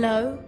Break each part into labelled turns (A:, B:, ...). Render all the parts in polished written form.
A: Hello?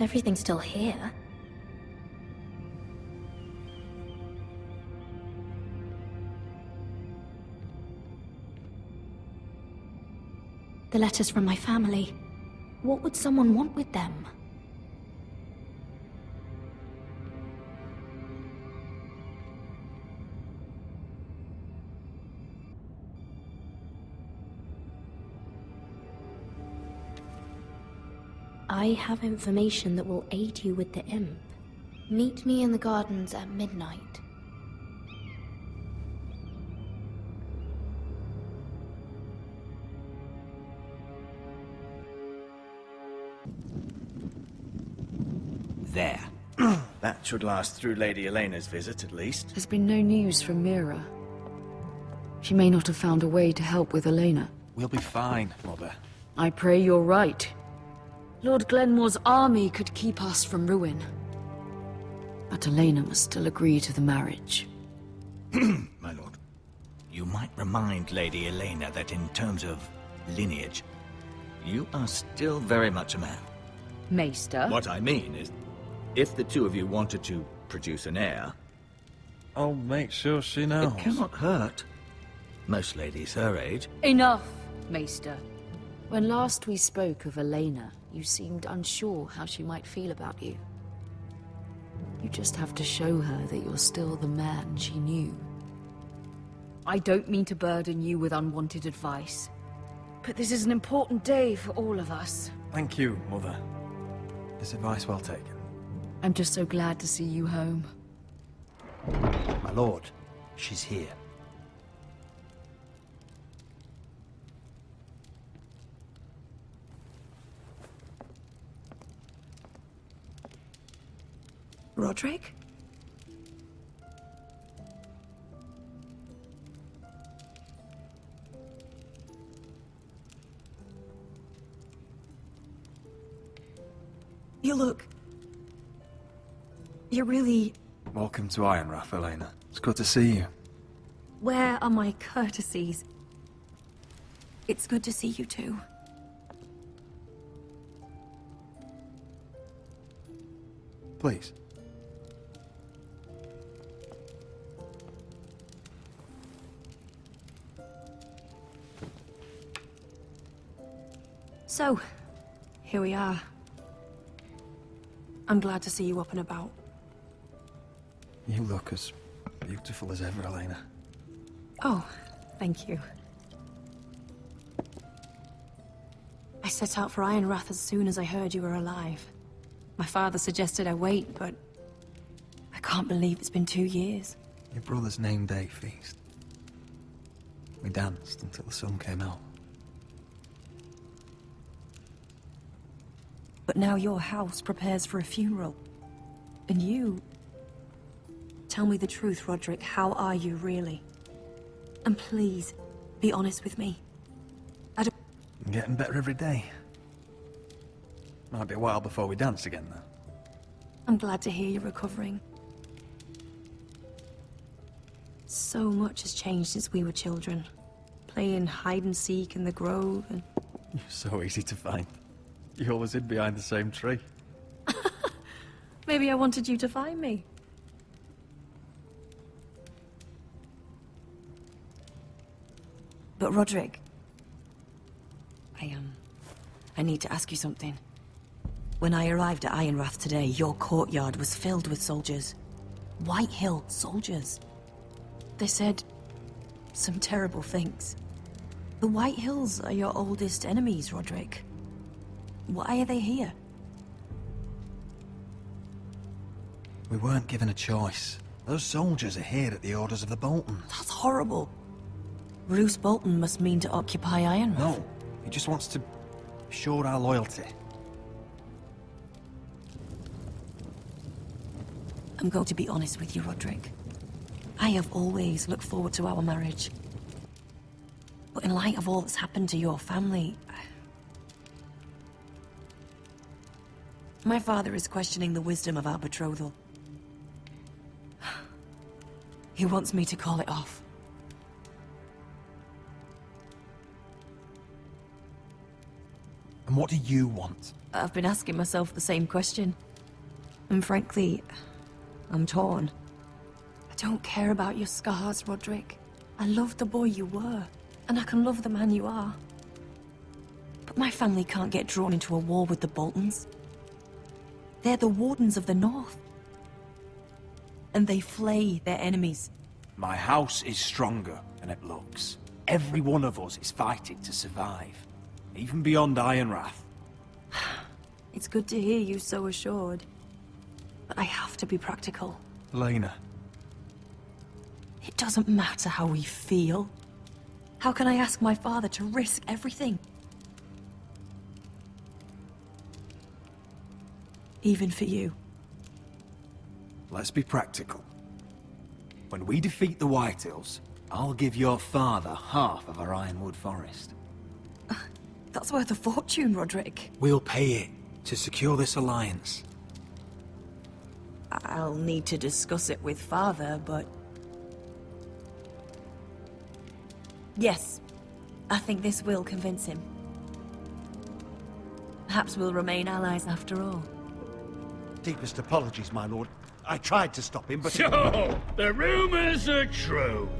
A: Everything's still here. The letters from my family. What would someone want with them? I have information that will aid you with the imp. Meet me in the gardens at midnight.
B: There. That should last through Lady Elena's visit, at least.
C: There's been no news from Mira. She may not have found a way to help with Elena.
D: We'll be fine, Mother.
C: I pray you're right. Lord Glenmore's army could keep us from ruin. But Elena must still agree to the marriage.
B: My lord, you might remind Lady Elena that in terms of lineage, you are still very much a man.
C: Maester?
B: What I mean is, if the two of you wanted to produce an heir,
D: I'll make sure she knows.
B: it cannot hurt. Most ladies her age.
C: Enough, Maester. When last we spoke of Elena, you seemed unsure how she might feel about you. You just have to show her that you're still the man she knew. I don't mean to burden you with unwanted advice, but this is an important day for all of us.
D: Thank you, Mother. This advice well taken.
C: I'm just so glad to see you home.
E: My lord, she's here.
A: Roderick? You look... You're really...
D: Welcome to Ironrath, Elena. It's good to see you.
A: Where are my courtesies? It's good to see you too.
D: Please.
A: So, here we are. I'm glad to see you up and about.
D: You look as beautiful as ever, Elena.
A: Oh, thank you. I set out for Ironrath as soon as I heard you were alive. My father suggested I wait, but I can't believe it's been 2 years.
D: Your brother's name day feast. We danced until the sun came out.
A: But now your house prepares for a funeral. And you... Tell me the truth, Roderick. How are you, really? And please, be honest with me.
D: I'm getting better every day. Might be a while before we dance again, though.
A: I'm glad to hear you're recovering. So much has changed since we were children. Playing hide and seek in the grove and...
D: You're so easy to find. You always hid behind the same tree.
A: Maybe I wanted you to find me. But Roderick... I need to ask you something. When I arrived at Ironrath today, your courtyard was filled with soldiers. White Hill soldiers. They said some terrible things. The White Hills are your oldest enemies, Roderick. Why are they here?
D: We weren't given a choice. Those soldiers are here at the orders of the Boltons.
A: That's horrible. Roose Bolton must mean to occupy Ironrath.
D: No, he just wants to show our loyalty.
A: I'm going to be honest with you, Roderick. I have always looked forward to our marriage. But in light of all that's happened to your family... My father is questioning the wisdom of our betrothal. He wants me to call it off.
D: And what do you want?
A: I've been asking myself the same question. And frankly, I'm torn. I don't care about your scars, Roderick. I love the boy you were, and I can love the man you are. But my family can't get drawn into a war with the Boltons. They're the Wardens of the North. And they flay their enemies.
E: My house is stronger than it looks. Every one of us is fighting to survive, even beyond Ironrath.
A: It's good to hear you so assured. But I have to be practical.
D: Elena.
A: It doesn't matter how we feel. How can I ask my father to risk everything? Even for you.
E: Let's be practical. When we defeat the White Hills, I'll give your father half of our Ironwood Forest.
A: That's worth a fortune, Roderick.
E: We'll pay it to secure this alliance.
A: I'll need to discuss it with father, but... Yes, I think this will convince him. Perhaps we'll remain allies after all.
F: Deepest apologies, my lord. I tried to stop him, but...
G: So, the rumors are true.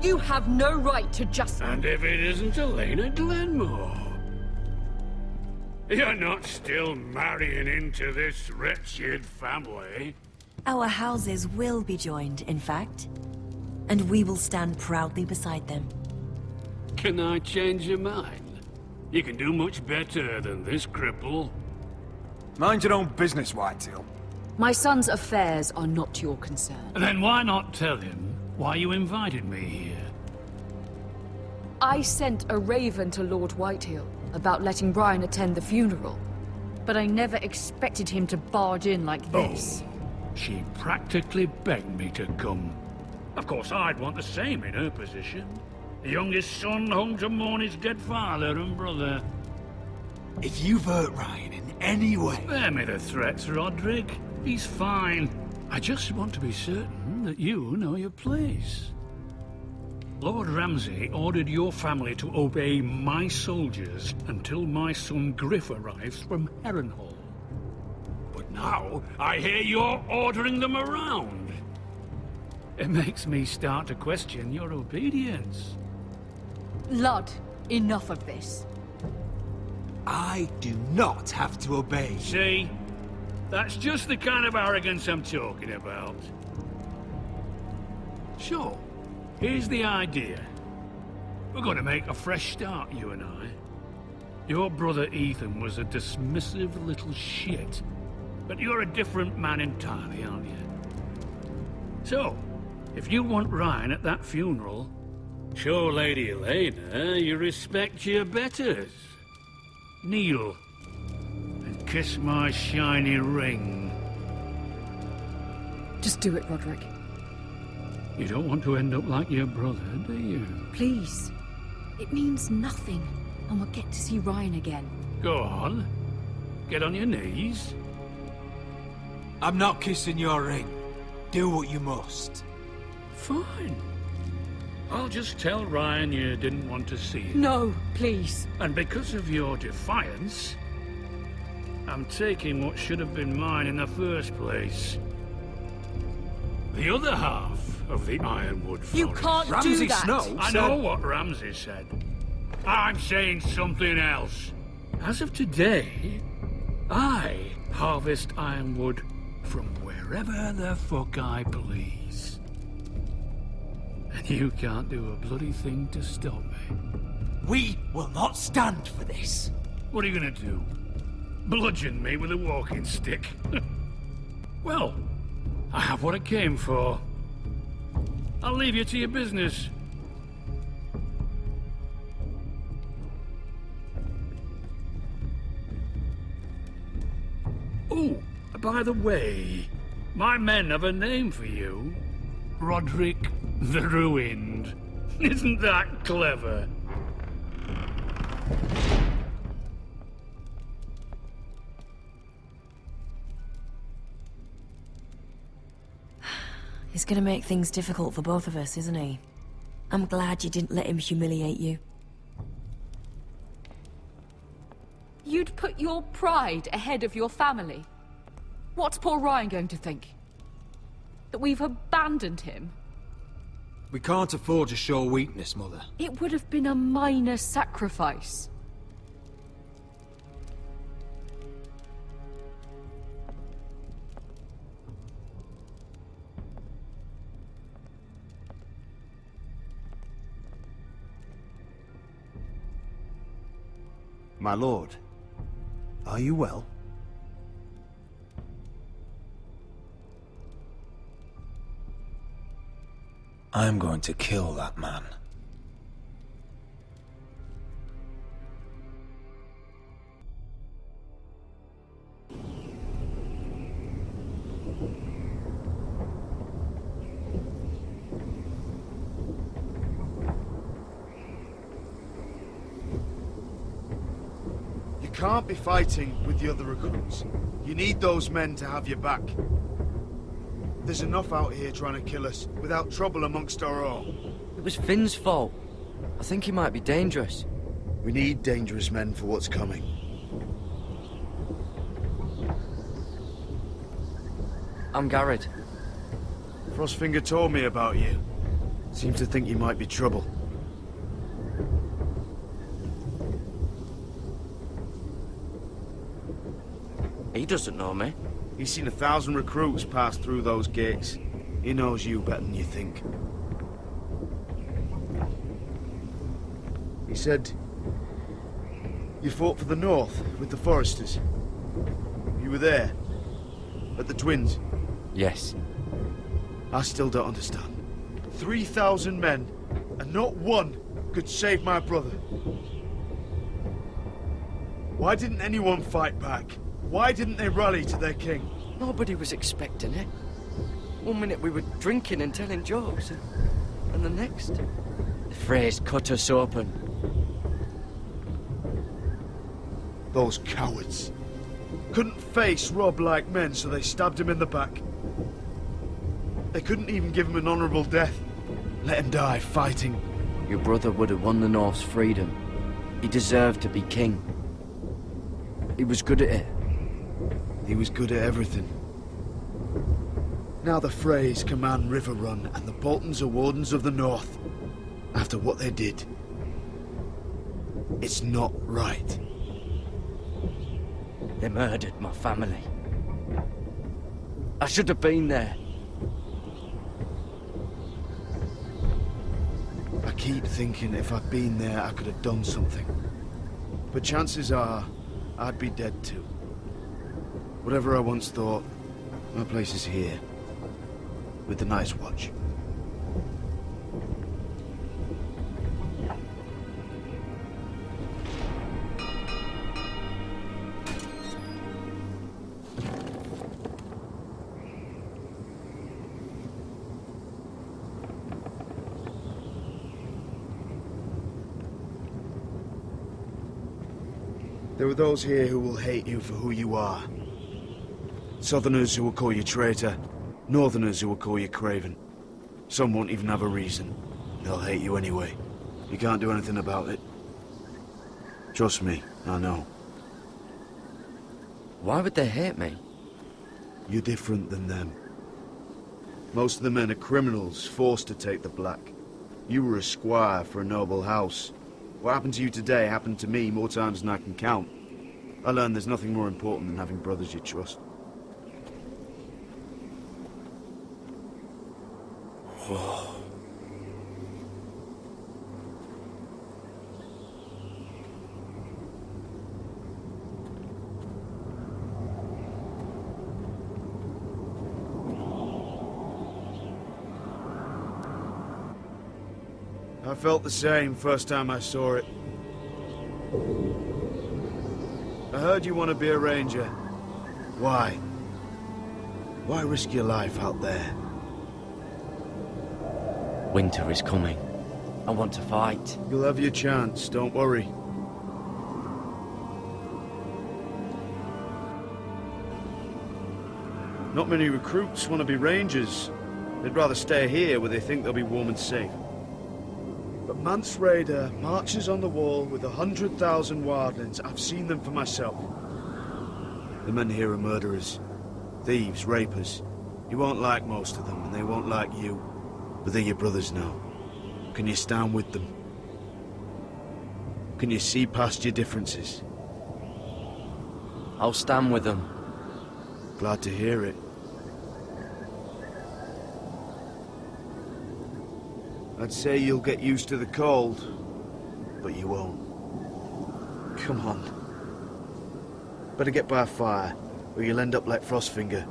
C: You have no right to just...
G: And if it isn't Elena Glenmore? You're not still marrying into this wretched family?
A: Our houses will be joined, in fact. And we will stand proudly beside them.
G: Can I change your mind? You can do much better than this cripple.
D: Mind your own business, Whitetail.
C: My son's affairs are not your concern.
G: Then why not tell him why you invited me here?
C: I sent a raven to Lord Whitehill about letting Brian attend the funeral. But I never expected him to barge in like this.
G: She practically begged me to come. Of course, I'd want the same in her position. The youngest son home to mourn his dead father and brother.
E: If you've hurt Ryan in any way...
G: Spare me the threats, Roderick. He's fine. I just want to be certain that you know your place. Lord Ramsay ordered your family to obey my soldiers until my son Griff arrives from Harrenhal. But now, I hear you're ordering them around. It makes me start to question your obedience.
C: Lud, enough of this.
E: I do not have to obey.
G: See? That's just the kind of arrogance I'm talking about. So, here's the idea. We're going to make a fresh start, you and I. Your brother Ethan was a dismissive little shit. But you're a different man entirely, aren't you? So, if you want Ryan at that funeral, show Lady Elena you respect your betters. Kneel and kiss my shiny ring.
C: Just do it, Roderick.
G: You don't want to end up like your brother, do you?
C: Please. It means nothing, and we'll get to see Ryan again.
G: Go on. Get on your knees.
E: I'm not kissing your ring. Do what you must.
G: Fine. I'll just tell Ryan you didn't want to see him.
C: No, please.
G: And because of your defiance, I'm taking what should have been mine in the first place. The other half of the Ironwood Forest.
C: You can't do
E: Ramsay
C: that.
E: Snow
G: I
E: said...
G: know what Ramsay said. I'm saying something else. As of today, I harvest ironwood from wherever the fuck I please. And you can't do a bloody thing to stop me.
E: We will not stand for this.
G: What are you gonna do? Bludgeon me with a walking stick? Well, I have what I came for. I'll leave you to your business. Oh, by the way, my men have a name for you. Roderick the Ruined. Isn't that clever?
A: He's gonna make things difficult for both of us, isn't he? I'm glad you didn't let him humiliate you.
C: You'd put your pride ahead of your family. What's poor Ryan going to think? That we've abandoned him?
E: We can't afford to show weakness, Mother.
C: It would have been a minor sacrifice.
F: My lord, are you well?
H: I'm going to kill that man.
I: You can't be fighting with the other recruits. You need those men to have your back. There's enough out here trying to kill us, without trouble amongst our own.
J: It was Finn's fault. I think he might be dangerous.
I: We need dangerous men for what's coming.
J: I'm Garrett.
I: Frostfinger told me about you. Seems to think you might be trouble.
J: He doesn't know me.
I: He's seen 1,000 recruits pass through those gates. He knows you better than you think. He said you fought for the North with the Foresters. You were there, at the Twins.
J: Yes.
I: I still don't understand. 3,000 men, and not one could save my brother. Why didn't anyone fight back? Why didn't they rally to their king?
J: Nobody was expecting it. One minute we were drinking and telling jokes, and the next, the Freys cut us open.
I: Those cowards. Couldn't face Rob like men, so they stabbed him in the back. They couldn't even give him an honorable death. Let him die fighting.
J: Your brother would have won the North's freedom. He deserved to be king. He was good at it.
I: He was good at everything. Now the Freys command River Run, and the Boltons are Wardens of the North. After what they did. It's not right.
J: They murdered my family. I should have been there.
I: I keep thinking if I'd been there, I could have done something. But chances are, I'd be dead too. Whatever I once thought, my place is here. With the Night's Watch. There are those here who will hate you for who you are. Southerners who will call you traitor. Northerners who will call you craven. Some won't even have a reason. They'll hate you anyway. You can't do anything about it. Trust me, I know.
J: Why would they hate me?
I: You're different than them. Most of the men are criminals, forced to take the black. You were a squire for a noble house. What happened to you today happened to me more times than I can count. I learned there's nothing more important than having brothers you trust. I felt the same first time I saw it. I heard you want to be a ranger. Why? Why risk your life out there?
J: Winter is coming. I want to fight.
I: You'll have your chance, don't worry. Not many recruits want to be rangers. They'd rather stay here where they think they'll be warm and safe. But Mance Raider marches on the wall with 100,000 wildlings. I've seen them for myself. The men here are murderers. Thieves, rapers. You won't like most of them, and they won't like you. But they're your brothers now. Can you stand with them? Can you see past your differences?
J: I'll stand with them.
I: Glad to hear it. I'd say you'll get used to the cold, but you won't. Come on. Better get by a fire, or you'll end up like Frostfinger,